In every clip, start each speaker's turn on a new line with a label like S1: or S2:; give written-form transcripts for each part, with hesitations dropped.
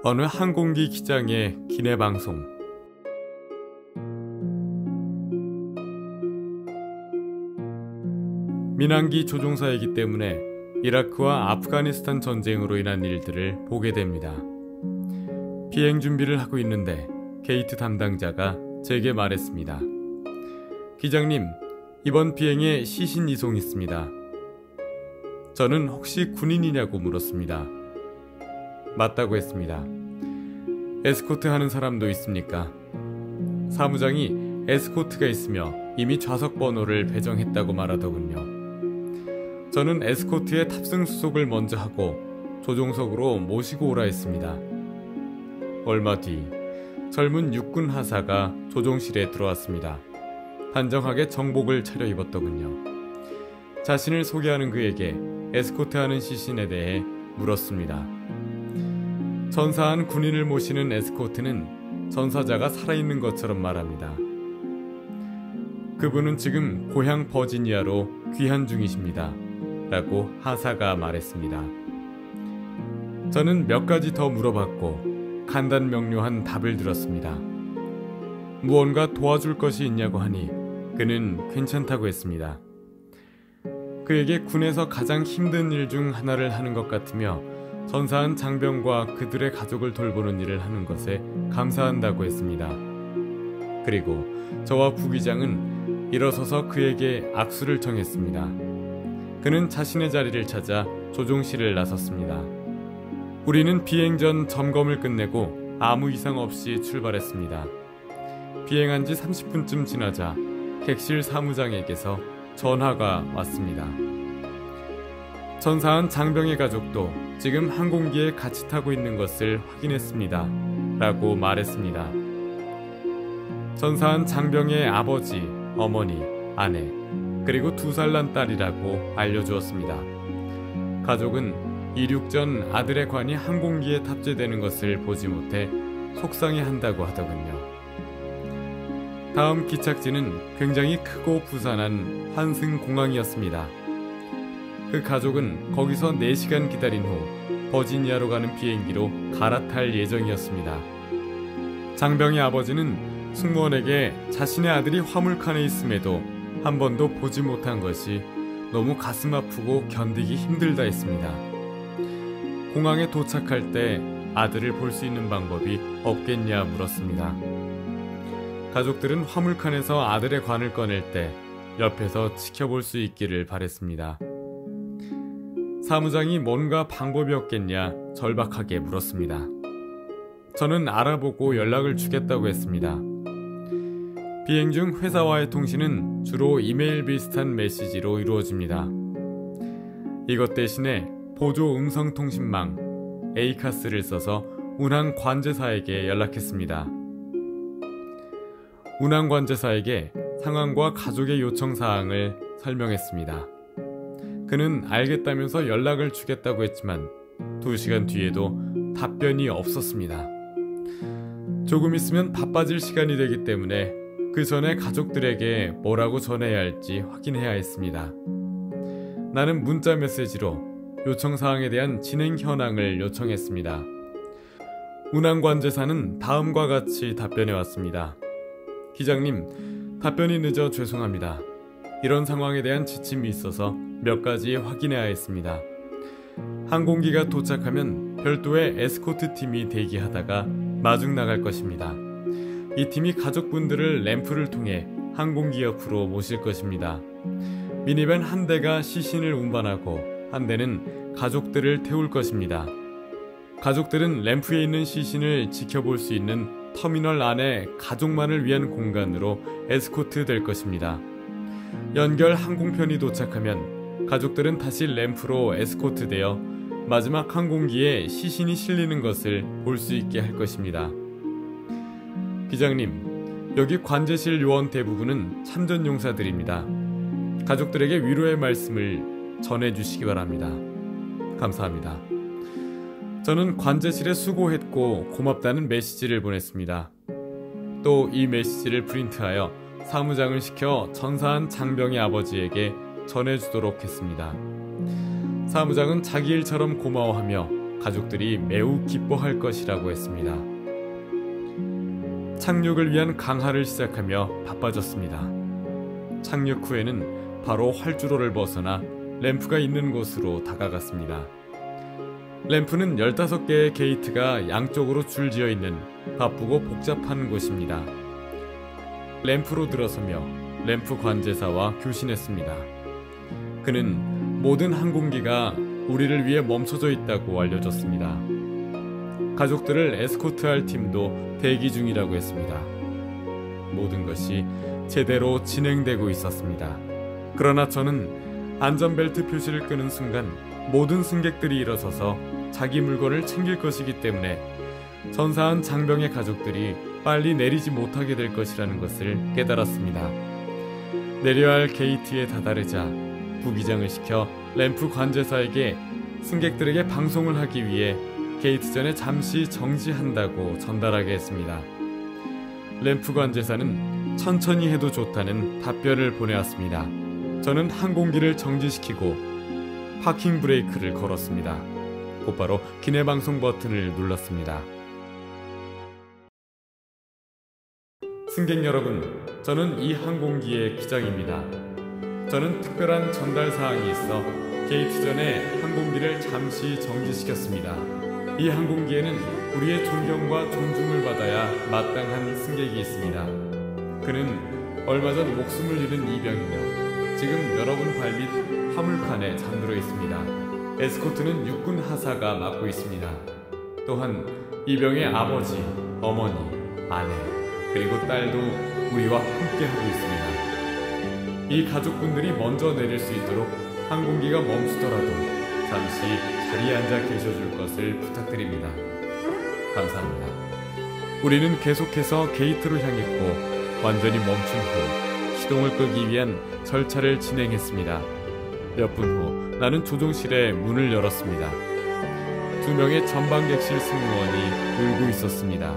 S1: 어느 항공기 기장의 기내 방송. 민항기 조종사이기 때문에 이라크와 아프가니스탄 전쟁으로 인한 일들을 보게 됩니다. 비행 준비를 하고 있는데 게이트 담당자가 제게 말했습니다. 기장님, 이번 비행에 시신 이송 있습니다. 저는 혹시 군인이냐고 물었습니다. 맞다고 했습니다. 에스코트 하는 사람도 있습니까? 사무장이 에스코트가 있으며 이미 좌석 번호를 배정했다고 말하더군요. 저는 에스코트의 탑승 수속을 먼저 하고 조종석으로 모시고 오라 했습니다. 얼마 뒤 젊은 육군 하사가 조종실에 들어왔습니다. 단정하게 정복을 차려입었더군요. 자신을 소개하는 그에게 에스코트하는 시신에 대해 물었습니다. 전사한 군인을 모시는 에스코트는 전사자가 살아있는 것처럼 말합니다. 그분은 지금 고향 버지니아로 귀환 중이십니다. 라고 하사가 말했습니다. 저는 몇 가지 더 물어봤고 간단명료한 답을 들었습니다. 무언가 도와줄 것이 있냐고 하니 그는 괜찮다고 했습니다. 그에게 군에서 가장 힘든 일 중 하나를 하는 것 같으며 전사한 장병과 그들의 가족을 돌보는 일을 하는 것에 감사한다고 했습니다. 그리고 저와 부기장은 일어서서 그에게 악수를 청했습니다. 그는 자신의 자리를 찾아 조종실을 나섰습니다. 우리는 비행 전 점검을 끝내고 아무 이상 없이 출발했습니다. 비행한 지 30분쯤 지나자 객실 사무장에게서 전화가 왔습니다. 전사한 장병의 가족도 지금 항공기에 같이 타고 있는 것을 확인했습니다. 라고 말했습니다. 전사한 장병의 아버지, 어머니, 아내, 그리고 2살 난 딸이라고 알려주었습니다. 가족은 이륙 전 아들의 관이 항공기에 탑재되는 것을 보지 못해 속상해한다고 하더군요. 다음 기착지는 굉장히 크고 부산한 환승공항이었습니다. 그 가족은 거기서 4시간 기다린 후 버지니아로 가는 비행기로 갈아탈 예정이었습니다. 장병의 아버지는 승무원에게 자신의 아들이 화물칸에 있음에도 한 번도 보지 못한 것이 너무 가슴 아프고 견디기 힘들다 했습니다. 공항에 도착할 때 아들을 볼 수 있는 방법이 없겠냐 물었습니다. 가족들은 화물칸에서 아들의 관을 꺼낼 때 옆에서 지켜볼 수 있기를 바랬습니다. 사무장이 뭔가 방법이 없겠냐 절박하게 물었습니다. 저는 알아보고 연락을 주겠다고 했습니다. 비행 중 회사와의 통신은 주로 이메일 비슷한 메시지로 이루어집니다. 이것 대신에 보조 음성통신망 에이카스를 써서 운항 관제사에게 연락했습니다. 운항 관제사에게 상황과 가족의 요청 사항을 설명했습니다. 그는 알겠다면서 연락을 주겠다고 했지만 2시간 뒤에도 답변이 없었습니다. 조금 있으면 바빠질 시간이 되기 때문에 그 전에 가족들에게 뭐라고 전해야 할지 확인해야 했습니다. 나는 문자 메시지로 요청사항에 대한 진행 현황을 요청했습니다. 운항관제사는 다음과 같이 답변해 왔습니다. 기장님, 답변이 늦어 죄송합니다. 이런 상황에 대한 지침이 있어서 몇 가지 확인해야 했습니다. 항공기가 도착하면 별도의 에스코트 팀이 대기하다가 마중 나갈 것입니다. 이 팀이 가족분들을 램프를 통해 항공기 옆으로 모실 것입니다. 미니밴 한 대가 시신을 운반하고 한 대는 가족들을 태울 것입니다. 가족들은 램프에 있는 시신을 지켜볼 수 있는 터미널 안에 가족만을 위한 공간으로 에스코트 될 것입니다. 연결 항공편이 도착하면 가족들은 다시 램프로 에스코트 되어 마지막 항공기에 시신이 실리는 것을 볼 수 있게 할 것입니다. 기장님, 여기 관제실 요원 대부분은 참전용사들입니다. 가족들에게 위로의 말씀을 전해주시기 바랍니다. 감사합니다. 저는 관제실에 수고했고 고맙다는 메시지를 보냈습니다. 또 이 메시지를 프린트하여 사무장을 시켜 전사한 장병의 아버지에게 전해주도록 했습니다. 사무장은 자기 일처럼 고마워하며 가족들이 매우 기뻐할 것이라고 했습니다. 착륙을 위한 강하를 시작하며 바빠졌습니다. 착륙 후에는 바로 활주로를 벗어나 램프가 있는 곳으로 다가갔습니다. 램프는 15개의 게이트가 양쪽으로 줄지어 있는 바쁘고 복잡한 곳입니다. 램프로 들어서며 램프 관제사와 교신했습니다. 그는 모든 항공기가 우리를 위해 멈춰져 있다고 알려줬습니다. 가족들을 에스코트할 팀도 대기 중이라고 했습니다. 모든 것이 제대로 진행되고 있었습니다. 그러나 저는 안전벨트 표시를 끄는 순간 모든 승객들이 일어서서 자기 물건을 챙길 것이기 때문에 전사한 장병의 가족들이 빨리 내리지 못하게 될 것이라는 것을 깨달았습니다. 내려야 할 게이트에 다다르자 부기장을 시켜 램프 관제사에게 승객들에게 방송을 하기 위해 게이트 전에 잠시 정지한다고 전달하게 했습니다. 램프 관제사는 천천히 해도 좋다는 답변을 보내왔습니다. 저는 항공기를 정지시키고 파킹 브레이크를 걸었습니다. 곧바로 기내방송 버튼을 눌렀습니다. 승객 여러분, 저는 이 항공기의 기장입니다. 저는 특별한 전달 사항이 있어 게이트 전에 항공기를 잠시 정지시켰습니다. 이 항공기에는 우리의 존경과 존중을 받아야 마땅한 승객이 있습니다. 그는 얼마 전 목숨을 잃은 이병이며 지금 여러분 발밑 화물칸에 잠들어 있습니다. 에스코트는 육군 하사가 맡고 있습니다. 또한 이병의 아버지, 어머니, 아내, 그리고 딸도 우리와 함께하고 있습니다. 이 가족분들이 먼저 내릴 수 있도록 항공기가 멈추더라도 잠시 자리에 앉아 계셔줄 것을 부탁드립니다. 감사합니다. 우리는 계속해서 게이트로 향했고 완전히 멈춘 후 시동을 끄기 위한 절차를 진행했습니다. 몇 분 후 나는 조종실의 문을 열었습니다. 2명의 전방객실 승무원이 울고 있었습니다.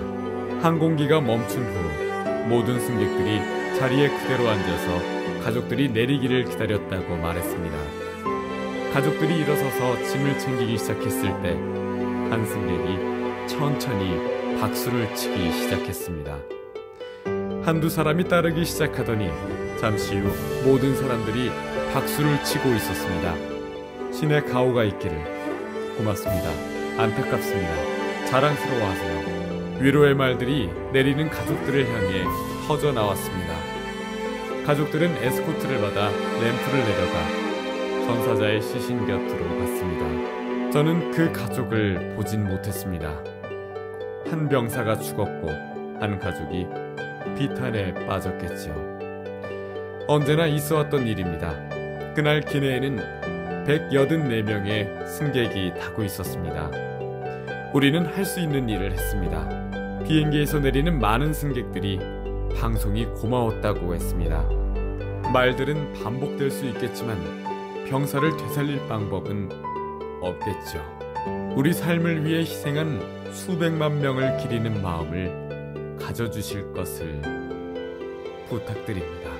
S1: 항공기가 멈춘 후 모든 승객들이 자리에 그대로 앉아서 가족들이 내리기를 기다렸다고 말했습니다. 가족들이 일어서서 짐을 챙기기 시작했을 때 한 승객이 천천히 박수를 치기 시작했습니다. 한두 사람이 따르기 시작하더니 잠시 후 모든 사람들이 박수를 치고 있었습니다. 신의 가호가 있기를. 고맙습니다. 안타깝습니다. 자랑스러워하세요. 위로의 말들이 내리는 가족들을 향해 터져 나왔습니다. 가족들은 에스코트를 받아 램프를 내려가 전사자의 시신 곁으로 갔습니다. 저는 그 가족을 보진 못했습니다. 한 병사가 죽었고 한 가족이 비탄에 빠졌겠지요. 언제나 있어왔던 일입니다. 그날 기내에는 184명의 승객이 타고 있었습니다. 우리는 할 수 있는 일을 했습니다. 비행기에서 내리는 많은 승객들이 방송이 고마웠다고 했습니다. 말들은 반복될 수 있겠지만 병사를 되살릴 방법은 없겠죠. 우리 삶을 위해 희생한 수백만 명을 기리는 마음을 가져주실 것을 부탁드립니다.